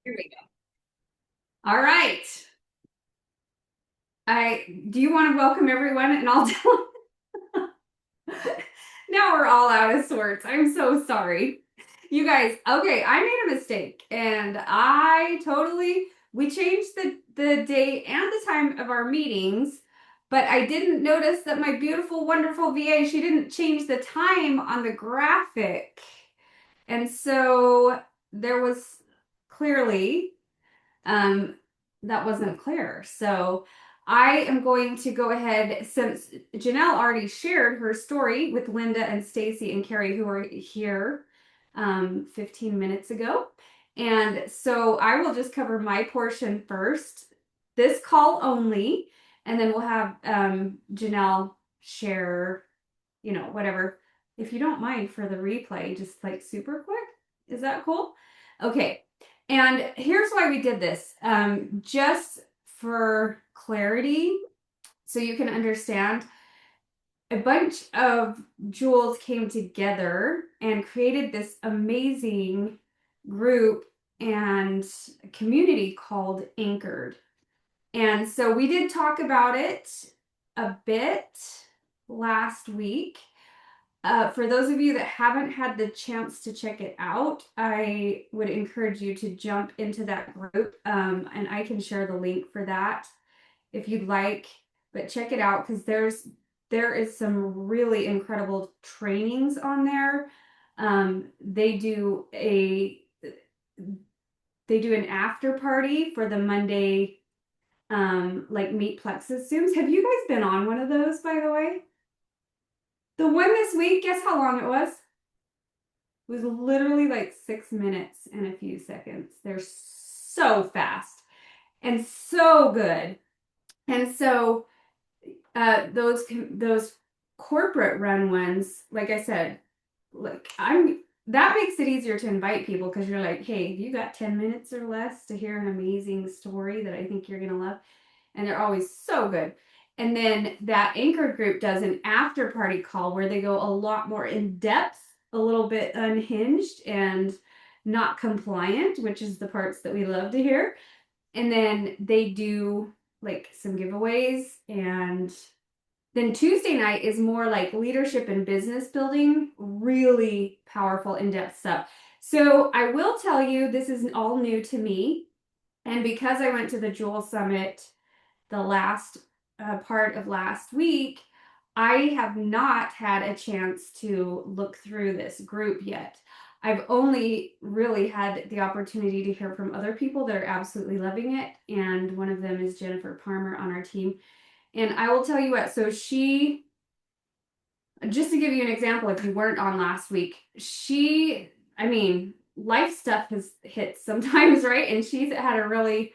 Here we go. All right. I do you want to welcome everyone and I'll tell now we're all out of sorts. I'm so sorry. You guys, okay, I made a mistake and I totally we changed the date and the time of our meetings, but I didn't notice that my beautiful, wonderful VA, she didn't change the time on the graphic. And so there was clearly um, that wasn't clear. So I am going to go ahead since Janelle already shared her story with Linda and Stacy and Carrie, who are here 15 minutes ago. And so I will just cover my portion first, this call only, and then we'll have Janelle share, whatever. If you don't mind for the replay, just like super quick. Is that cool? Okay. And here's why we did this. Just for clarity, so you can understand, a bunch of jewels came together and created this amazing group and community called Anchored. And so we did talk about it a bit last week. For those of you that haven't had the chance to check it out, I would encourage you to jump into that group, and I can share the link for that if you'd like. But check it out because there is some really incredible trainings on there. They do an after party for the Monday like Meet Plexus Zooms. Have you guys been on one of those, by the way? The one this week, guess how long it was? It was literally like 6 minutes and a few seconds. They're so fast and so good. And so those corporate run ones, like I said, like I'm that makes it easier to invite people because you're like, hey, you got 10 minutes or less to hear an amazing story that I think you're gonna love. And they're always so good. And then that anchor group does an after party call where they go a lot more in depth, a little bit unhinged and not compliant, which is the parts that we love to hear. And then they do like some giveaways. And then Tuesday night is more like leadership and business building, really powerful, in depth stuff. So I will tell you, this is all new to me. And because I went to the Jewel Summit the last part of last week, I have not had a chance to look through this group yet. I've only really had the opportunity to hear from other people that are absolutely loving it. And one of them is Jennifer Palmer on our team. And I will tell you what, so just to give you an example, if you weren't on last week, I mean, life stuff has hit sometimes, right? And she's had a really,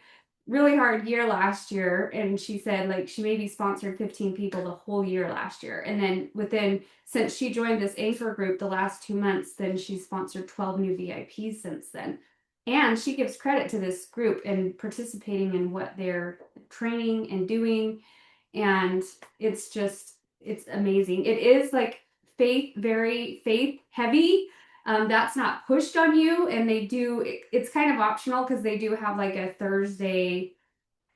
really hard year last year. And she said, like, she maybe sponsored 15 people the whole year last year. And then since she joined this anchor group the last 2 months, then she's sponsored 12 new VIPs since then. And she gives credit to this group and participating in what they're training and doing. And it's amazing. It is like very faith heavy. That's not pushed on you, and it's kind of optional because they do have like a Thursday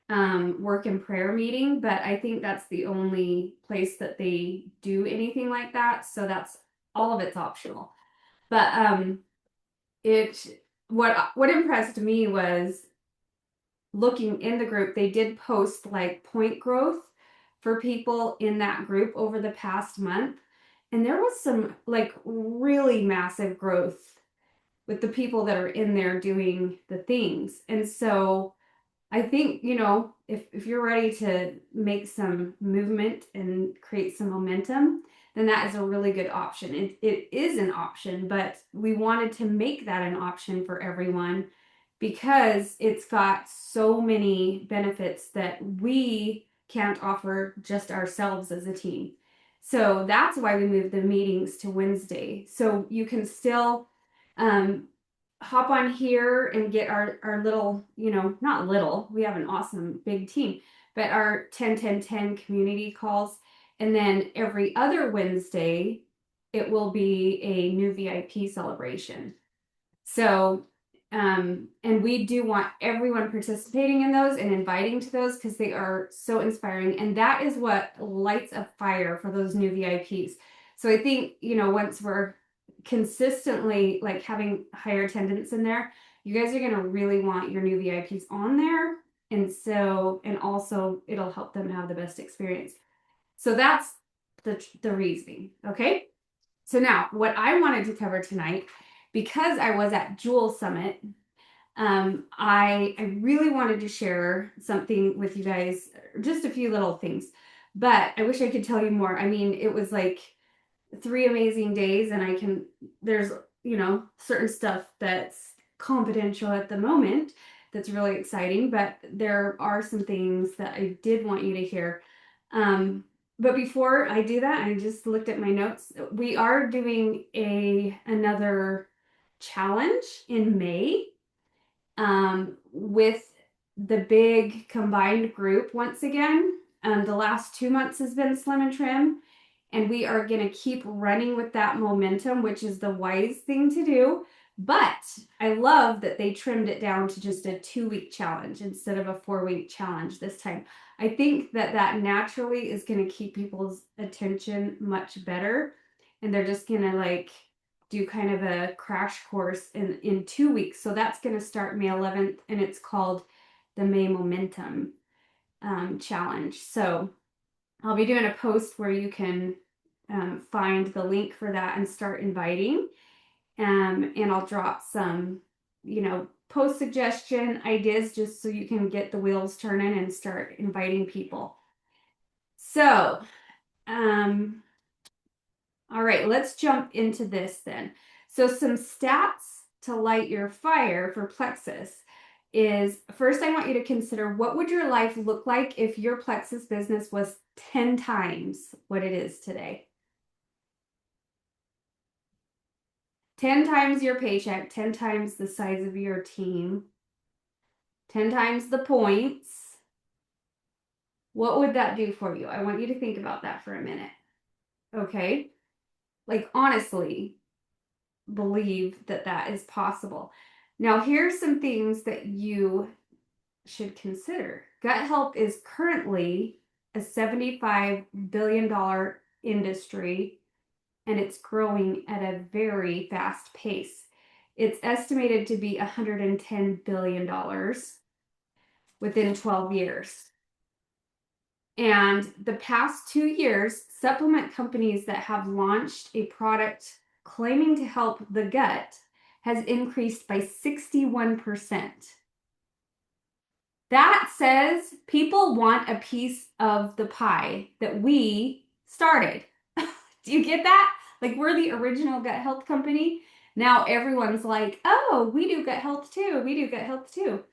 work and prayer meeting, but I think that's the only place that they do anything like that. So that's all of it's optional. But it what impressed me was looking in the group, they did post like point growth for people in that group over the past month. And there was some like really massive growth with the people that are in there doing the things. And so I think, if you're ready to make some movement and create some momentum, then that is a really good option. It is an option, but we wanted to make that an option for everyone because it's got so many benefits that we can't offer just ourselves as a team. So that's why we moved the meetings to Wednesday. So you can still um, hop on here and get our little, not little, we have an awesome big team, but our 10 community calls. And then every other Wednesday, it will be a new VIP celebration. So And we do want everyone participating in those and inviting to those because they are so inspiring. And that is what lights a fire for those new VIPs. So I think, once we're consistently like having higher attendance in there, you guys are going to really want your new VIPs on there. And also it'll help them have the best experience. So that's the reasoning. Okay. So now what I wanted to cover tonight, because I was at Jewel Summit, I really wanted to share something with you guys, just a few little things, but I wish I could tell you more. I mean, it was like 3 amazing days, and there's, certain stuff that's confidential at the moment that's really exciting, but there are some things that I did want you to hear. But before I do that, I just looked at my notes. We are doing another challenge in May, with the big combined group once again. The last 2 months has been Slim and Trim, and we are going to keep running with that momentum, which is the wise thing to do. But I love that they trimmed it down to just a 2-week challenge instead of a 4-week challenge this time. I think that naturally is going to keep people's attention much better, and they're just going to like do kind of a crash course in 2 weeks. So that's going to start May 11th, and it's called the May Momentum Challenge. So I'll be doing a post where you can find the link for that and start inviting. And I'll drop some, post suggestion ideas just so you can get the wheels turning and start inviting people. So, all right, let's jump into this then. So some stats to light your fire for Plexus is, first I want you to consider, what would your life look like if your Plexus business was 10 times what it is today? 10 times your paycheck, 10 times the size of your team, 10 times the points. What would that do for you? I want you to think about that for a minute. Okay? Like, honestly, believe that is possible. Now, here's some things that you should consider. Gut health is currently a $75 billion industry, and it's growing at a very fast pace. It's estimated to be $110 billion within 12 years. And the past 2 years, supplement companies that have launched a product claiming to help the gut has increased by 61%. That says people want a piece of the pie that we started. Do you get that? Like, we're the original gut health company. Now everyone's like, oh, we do gut health too. We do gut health too.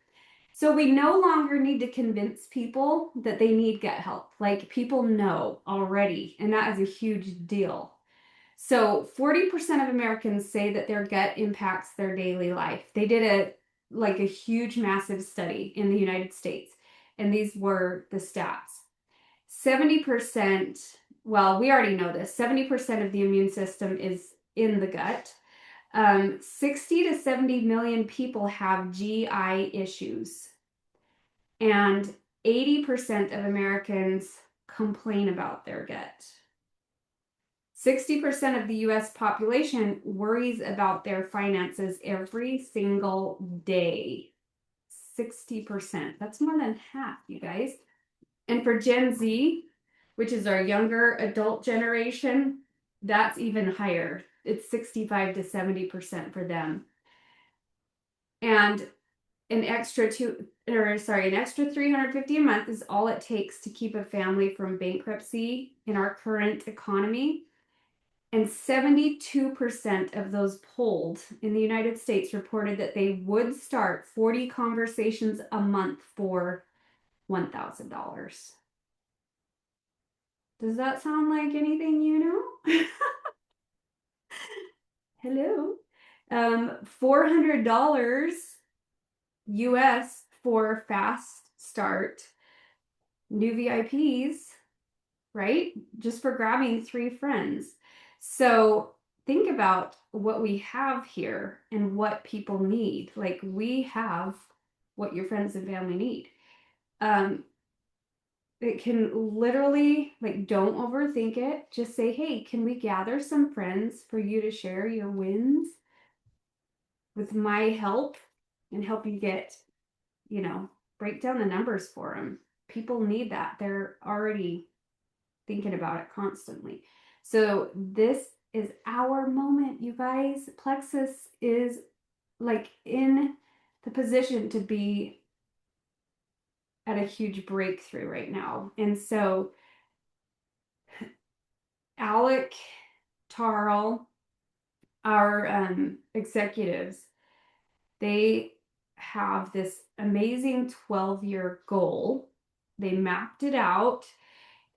So we no longer need to convince people that they need gut health. Like, people know already, and that is a huge deal. So 40% of Americans say that their gut impacts their daily life. They did a huge, massive study in the United States, and these were the stats. 70%, well, we already know this, 70% of the immune system is in the gut. 60 to 70 million people have GI issues, and 80% of Americans complain about their gut. 60% of the US population worries about their finances every single day. 60%. That's more than half, you guys. And for Gen Z, which is our younger adult generation, that's even higher. It's 65 to 70% for them. And an extra $350 a month is all it takes to keep a family from bankruptcy in our current economy. And 72% of those polled in the United States reported that they would start 40 conversations a month for $1,000. Does that sound like anything you know? Hello. $400 US for fast start new VIPs, right? Just for grabbing 3 friends. So think about what we have here and what people need. Like, we have what your friends and family need. Um, it can literally, like, don't overthink it. Just say, hey, can we gather some friends for you to share your wins with my help and help you get, you know, break down the numbers for them. People need that. They're already thinking about it constantly. So this is our moment, you guys. Plexus is like in the position to be at a huge breakthrough right now. And so Alec, Tarl, our executives, they have this amazing 12-year goal. They mapped it out,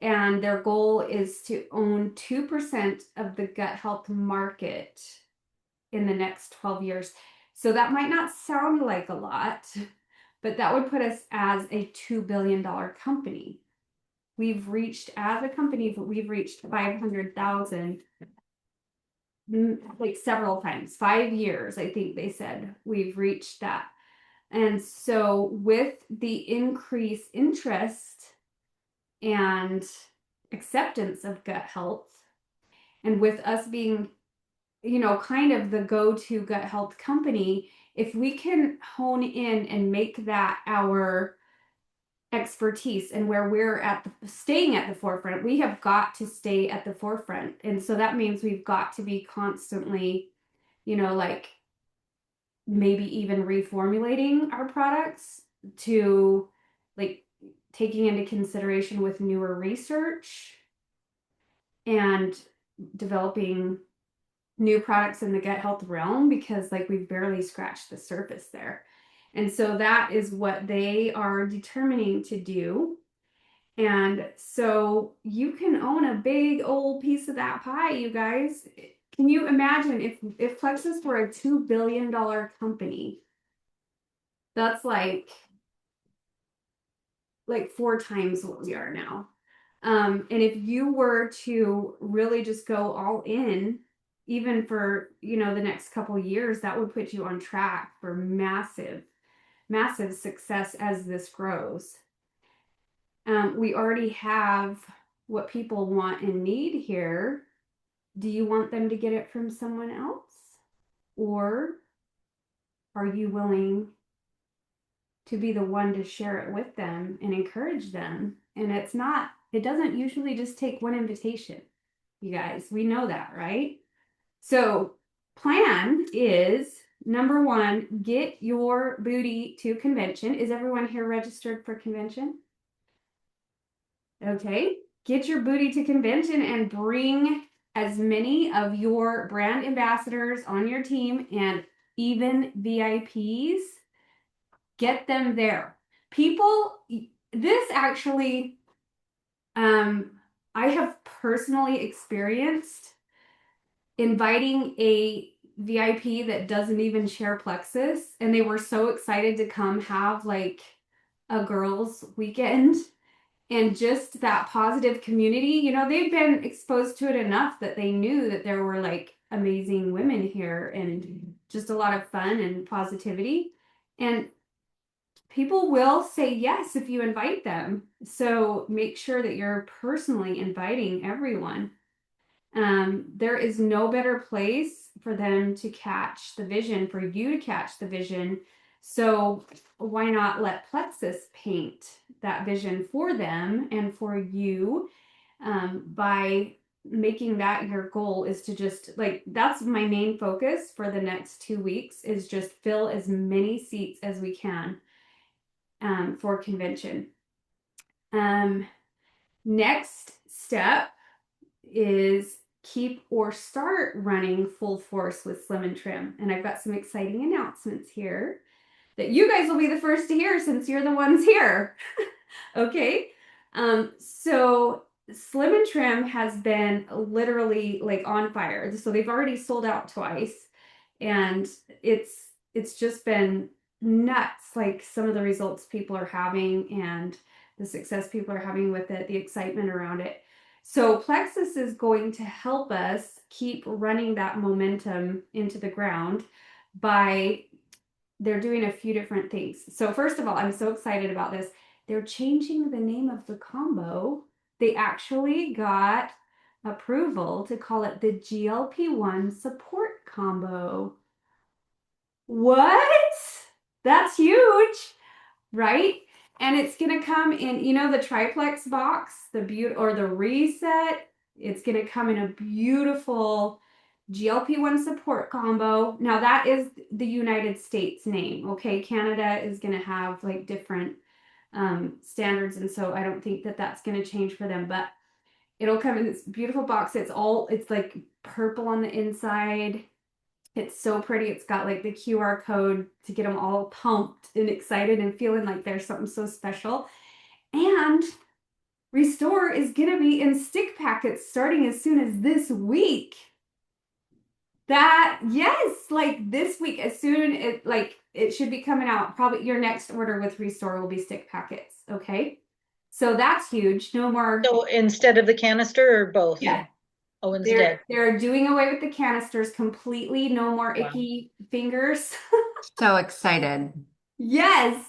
and their goal is to own 2% of the gut health market in the next 12 years. So that might not sound like a lot, but that would put us as a $2 billion company. We've reached, as a company, we've reached 500,000 like several times, 5 years, I think they said we've reached that. And so with the increased interest and acceptance of gut health, and with us being, you know, kind of the go-to gut health company, if we can hone in and make that our expertise and where we're at the, staying at the forefront, we have got to stay at the forefront. And so that means we've got to be constantly, you know, like maybe even reformulating our products to, like, taking into consideration with newer research and developing new products in the gut health realm, because like we've barely scratched the surface there. And so that is what they are determining to do. And so you can own a big old piece of that pie, you guys. Can you imagine if Plexus were a $2 billion company? That's like 4 times what we are now. And if you were to really just go all in, even for, you know, the next couple of years, that would put you on track for massive, massive success as this grows. We already have what people want and need here. Do you want them to get it from someone else? Or are you willing to be the one to share it with them and encourage them? And it doesn't usually just take one invitation, you guys. We know that, right? So, plan is number one, get your booty to convention. Is everyone here registered for convention? Okay. Get your booty to convention and bring as many of your brand ambassadors on your team and even VIPs. Get them there. People, this actually, I have personally experienced inviting a VIP that doesn't even share Plexus, and they were so excited to come have like a girls' weekend and just that positive community. You know, they've been exposed to it enough that they knew that there were like amazing women here and just a lot of fun and positivity. And people will say yes if you invite them. So make sure that you're personally inviting everyone. There is no better place for them to catch the vision, for you to catch the vision. So why not let Plexus paint that vision for them and for you, by making that your goal is to just, like, that's my main focus for the next 2 weeks, is just fill as many seats as we can for convention. Next step is keep or start running full force with Slim and Trim. And I've got some exciting announcements here that you guys will be the first to hear since you're the ones here. Okay. So Slim and Trim has been literally like on fire. So they've already sold out twice, and it's just been nuts, like some of the results people are having and the success people are having with it, the excitement around it. So Plexus is going to help us keep running that momentum into the ground by they're doing a few different things. So first of all, I'm so excited about this. They're changing the name of the combo. They actually got approval to call it the GLP-1 support combo. What? That's huge, right? And it's going to come in, the triplex box, the or the reset. It's going to come in a beautiful GLP-1 support combo. Now that is the United States name. Okay, Canada is going to have like different standards, and so I don't think that that's going to change for them. But it'll come in this beautiful box. It's like purple on the inside. It's so pretty. It's got like the QR code to get them all pumped and excited and feeling like there's something so special. And Restore is going to be in stick packets starting as soon as this week. Yes, like this week, as soon it should be coming out. Probably your next order with Restore will be stick packets. Okay. So that's huge. No more. So instead of the canister or both? Yeah. Oh, They're instead. they're doing away with the canisters completely. No more Wow. icky fingers. So excited. Yes.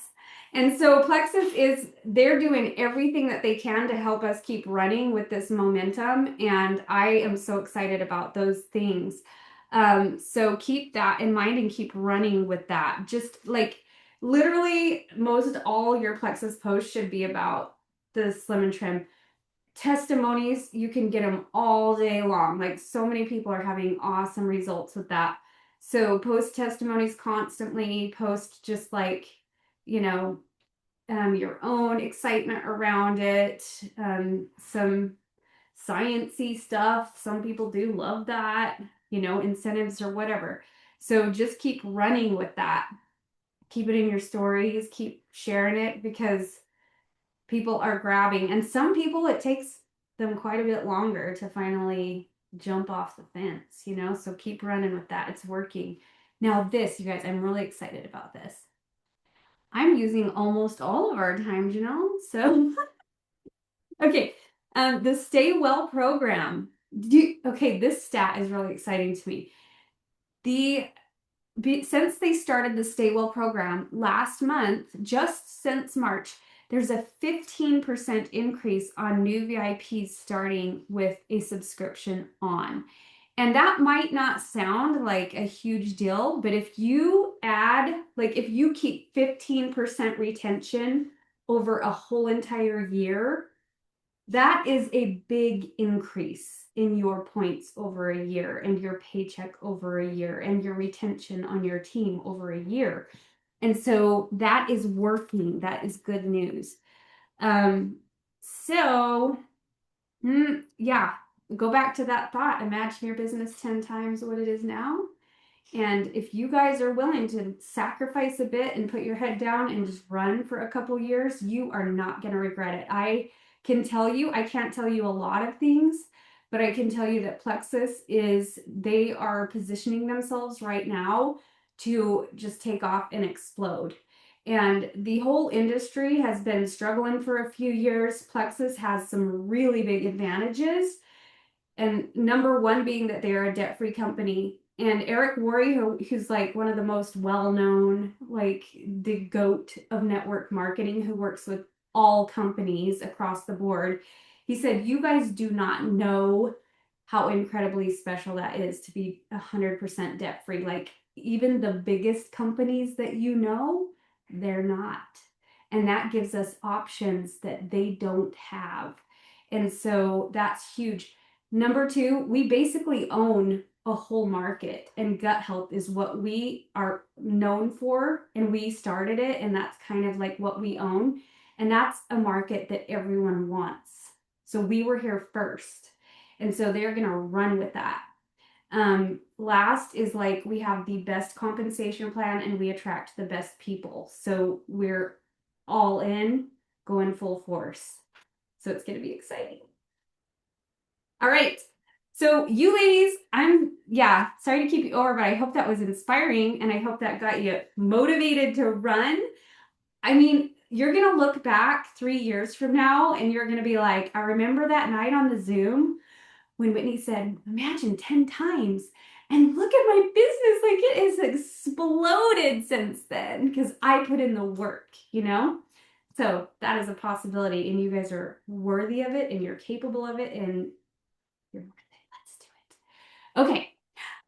And so Plexus they're doing everything that they can to help us keep running with this momentum. And I am so excited about those things. So keep that in mind and keep running with that. Just like literally most all your Plexus posts should be about the Slim and Trim. Testimonies, you can get them all day long. Like so many people are having awesome results with that. So post testimonies constantly, post just like, you know, your own excitement around it, some sciencey stuff. Some people do love that, incentives or whatever. So just keep running with that. Keep it in your stories, keep sharing it because people are grabbing. And some people, it takes them quite a bit longer to finally jump off the fence. So keep running with that. It's working. Now, this, you guys, I'm really excited about this. I'm using almost all of our time, Janelle. So, okay. The Stay Well program. Okay, this stat is really exciting to me. Since they started the Stay Well program last month, just since March, there's a 15% increase on new VIPs starting with a subscription on. And that might not sound like a huge deal, but if you if you keep 15% retention over a whole entire year, that is a big increase in your points over a year and your paycheck over a year and your retention on your team over a year. And so that is working. That is good news. Um, so yeah, go back to that thought. Imagine your business 10 times what it is now. And if you guys are willing to sacrifice a bit and put your head down and just run for a couple years, you are not going to regret it. I can't tell you a lot of things, but I can tell you that Plexus they are positioning themselves right now to just take off and explode. And the whole industry has been struggling for a few years. Plexus has some really big advantages. And number one being that they are a debt-free company. And Eric Worre, who's like one of the most well-known, like the GOAT of network marketing, who works with all companies across the board, he said, you guys do not know how incredibly special that is to be 100% debt-free. Like even the biggest companies that they're not. And that gives us options that they don't have. And so that's huge. Number two, we basically own a whole market, and gut health is what we are known for, and we started it, and that's kind of like what we own. And that's a market that everyone wants. So we were here first. And so they're going to run with that. Last is like we have the best compensation plan and we attract the best people. So we're all in, going full force. So it's going to be exciting. All right. So you ladies, sorry to keep you over, but I hope that was inspiring and I hope that got you motivated to run. I mean, you're going to look back 3 years from now and you're going to be like, I remember that night on the Zoom when Whitney said, imagine 10 times. And look at my business. Like it has exploded since then because I put in the work, you know? So that is a possibility. And you guys are worthy of it and you're capable of it and you're worth it. Let's do it. Okay.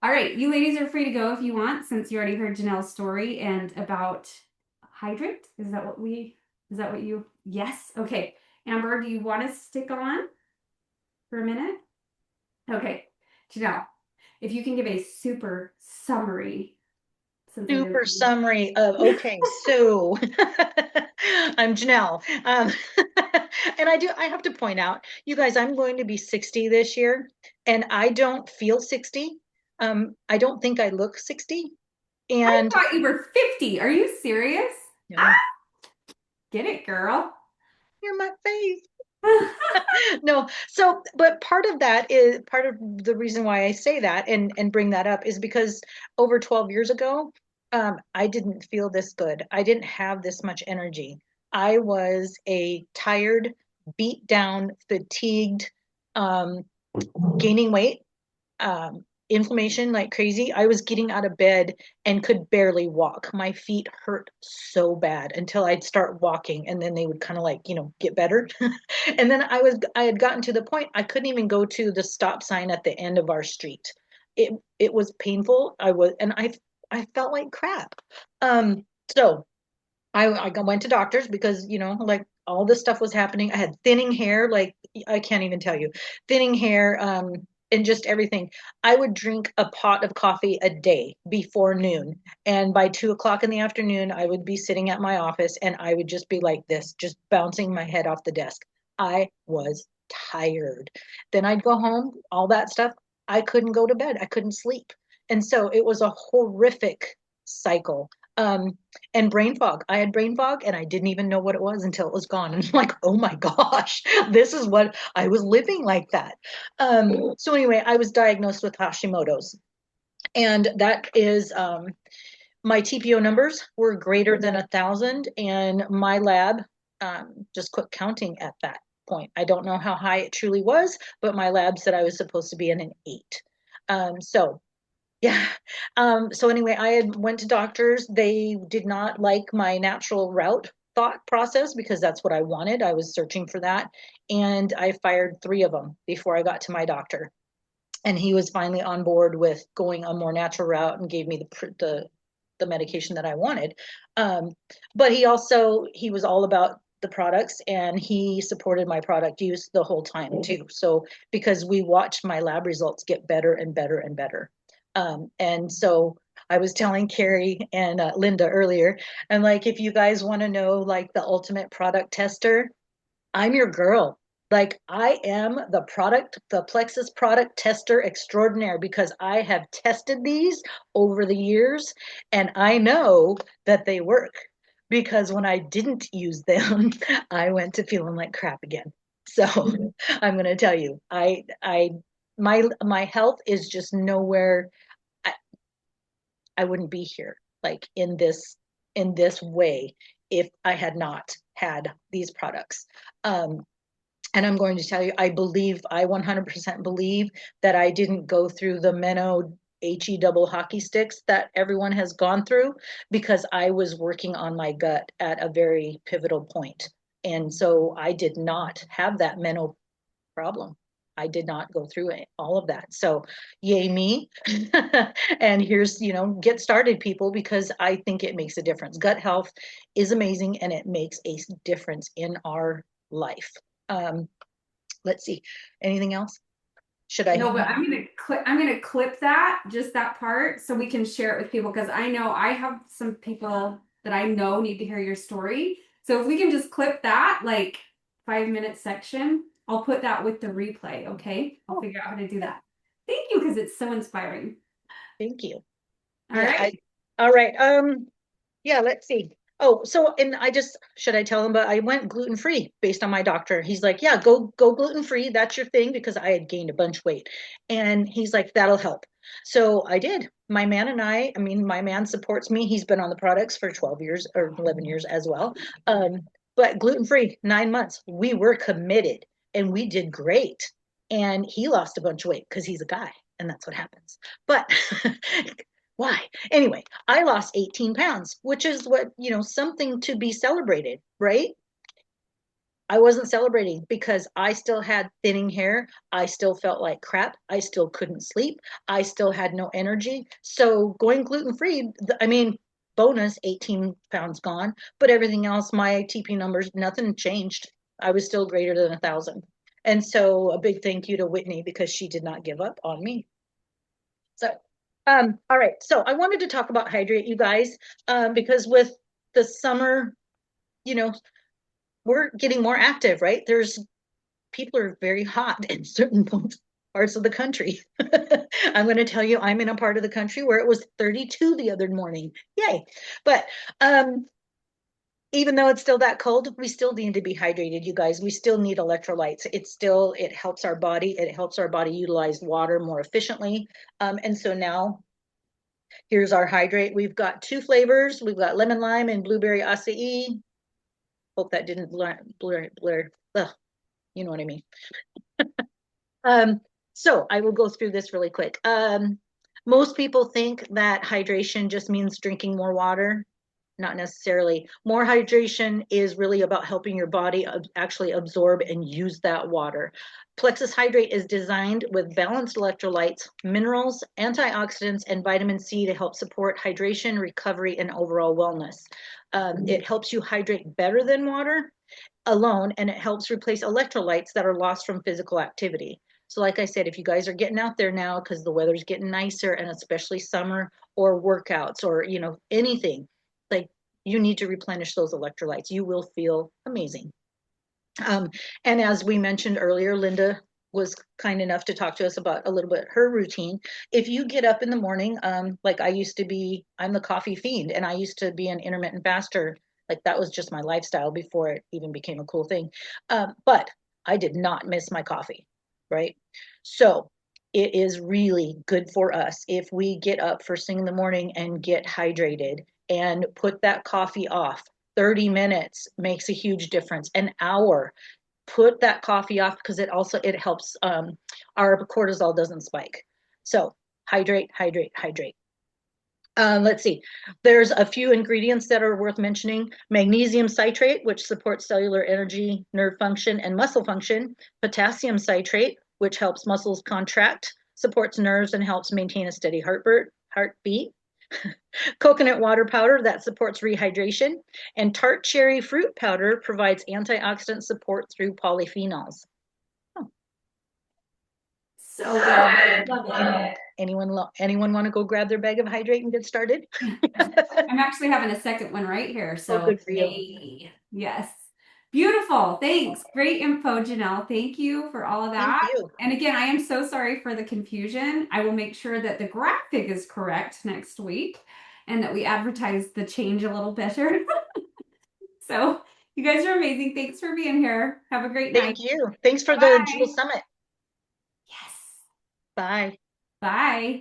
All right. You ladies are free to go if you want, since you already heard Janelle's story and about Hydrate. Is that what you, yes? Okay. Amber, do you want to stick on for a minute? Okay. Janelle, if you can give a super summary, since I Super didn't. summary of, okay, so I'm Janelle. And I have to point out, you guys, I'm going to be 60 this year, and I don't feel 60. I don't think I look 60. I And thought you were 50. Are you serious? Ah, no, get it, girl. you're my face. No, so but part of that is part of the reason why I say that and bring that up is because over 12 years ago, I didn't feel this good. I didn't have this much energy. I was a tired, beat down, fatigued, um, gaining weight, inflammation like crazy. I was getting out of bed and could barely walk. My feet hurt so bad until I'd start walking, and then they would kind of like, get better. And then I had gotten to the point I couldn't even go to the stop sign at the end of our street. It was painful. I felt like crap. So I went to doctors because, like all this stuff was happening. I had thinning hair, like I can't even tell you, thinning hair, and just everything. I would drink a pot of coffee a day before noon. And by 2 o'clock in the afternoon, I would be sitting at my office and I would just be like this, just bouncing my head off the desk. I was tired. Then I'd go home, all that stuff. I couldn't go to bed. I couldn't sleep. And so it was a horrific cycle. And brain fog. I had brain fog and I didn't even know what it was until it was gone. And I'm like, oh my gosh, this is what I was living like that. So anyway, I was diagnosed with Hashimoto's. And that is my TPO numbers were greater than 1,000, and my lab just quit counting at that point. I don't know how high it truly was, but my lab said I was supposed to be in an 8. So yeah. So anyway, I had went to doctors. They did not like my natural route thought process because that's what I wanted. I was searching for that. And I fired 3 of them before I got to my doctor. And he was finally on board with going a more natural route and gave me the medication that I wanted. Um, but he was all about the products, and he supported my product use the whole time too. So because we watched my lab results get better and better and better. And so I was telling Carrie and Linda earlier, and like, if you guys want to know like the ultimate product tester, I'm your girl. Like, I am the Plexus product tester extraordinaire because I have tested these over the years and I know that they work because when I didn't use them, I went to feeling like crap again. So I'm going to tell you, my health is just nowhere. I, I wouldn't be here like in this way if I had not had these products. Um, and I'm going to tell you, I 100% believe that I didn't go through the Menno HE double hockey sticks that everyone has gone through because I was working on my gut at a very pivotal point. And so I did not have that Menno problem. I did not go through all of that. So yay me. And here's, get started people because I think it makes a difference. Gut health is amazing and it makes a difference in our life. Um, let's see. Anything else? Should I? No, but I'm gonna clip that, just that part, so we can share it with people because I know I have some people that I know need to hear your story. So if we can just clip that, like 5 minute section, I'll put that with the replay, okay? I'll figure out how to do that. Thank you, because it's so inspiring. Thank you. All Yeah, right. all right. Yeah, let's see. Oh, so and should I tell him, but I went gluten free based on my doctor. He's like, yeah, go gluten free. That's your thing because I had gained a bunch of weight. And he's like, that'll help. So I did. my man and I mean, my man supports me. He's been on the products for 12 years or 11 years as well. But gluten-free, 9 months. We were committed and we did great. And he lost a bunch of weight because he's a guy and that's what happens. But why? Anyway, I lost 18 pounds, which is what, something to be celebrated, right? I wasn't celebrating because I still had thinning hair. I still felt like crap. I still couldn't sleep. I still had no energy. So going gluten free, I mean, bonus 18 pounds gone, but everything else, my TP numbers, nothing changed. I was still greater than 1,000. And so a big thank you to Whitney because she did not give up on me. So, all right. So I wanted to talk about Hydrate, you guys, because with the summer, you know, we're getting more active, right? There's people are very hot in certain parts of the country. I'm going to tell you, I'm in a part of the country where it was 32 the other morning. Yay. But even though it's still that cold, we still need to be hydrated, you guys. We still need electrolytes. It helps our body. It helps our body utilize water more efficiently. And so now here's our Hydrate. We've got 2 flavors. We've got lemon lime and blueberry acai. Hope that didn't blur. Ugh, you know what I mean. So I will go through this really quick. Most people think that hydration just means drinking more water. Not necessarily. More hydration is really about helping your body actually absorb and use that water. Plexus Hydrate is designed with balanced electrolytes, minerals, antioxidants, and vitamin C to help support hydration, recovery, and overall wellness. It helps you hydrate better than water alone, and it helps replace electrolytes that are lost from physical activity. So like I said, if you guys are getting out there now because the weather's getting nicer and especially summer or workouts or, anything, like you need to replenish those electrolytes. You will feel amazing. And as we mentioned earlier, Linda was kind enough to talk to us about a little bit her routine. If you get up in the morning, like I used to be, I'm the coffee fiend, and I used to be an intermittent faster. Like that was just my lifestyle before it even became a cool thing. But I did not miss my coffee, right? So it is really good for us if we get up first thing in the morning and get hydrated and put that coffee off. 30 minutes makes a huge difference. An hour, put that coffee off because it helps our cortisol doesn't spike. So hydrate, hydrate, hydrate. Let's see. There's a few ingredients that are worth mentioning. Magnesium citrate, which supports cellular energy, nerve function, and muscle function. Potassium citrate, which helps muscles contract, supports nerves, and helps maintain a steady heartbeat. Coconut water powder that supports rehydration, and tart cherry fruit powder provides antioxidant support through polyphenols. Oh. So good. Love it. Anyone want to go grab their bag of Hydrate and get started? I'm actually having a second one right here. Oh, So good for you. yay. Yes. Beautiful. Thanks. Great info, Janelle. Thank you for all of Thank that. you. And again, I am so sorry for the confusion. I will make sure that the graphic is correct next week and that we advertise the change a little better. So you guys are amazing. Thanks for being here. Have a great night. Thank you. Thanks for the Jewel Bye. Summit. Yes. Bye. Bye.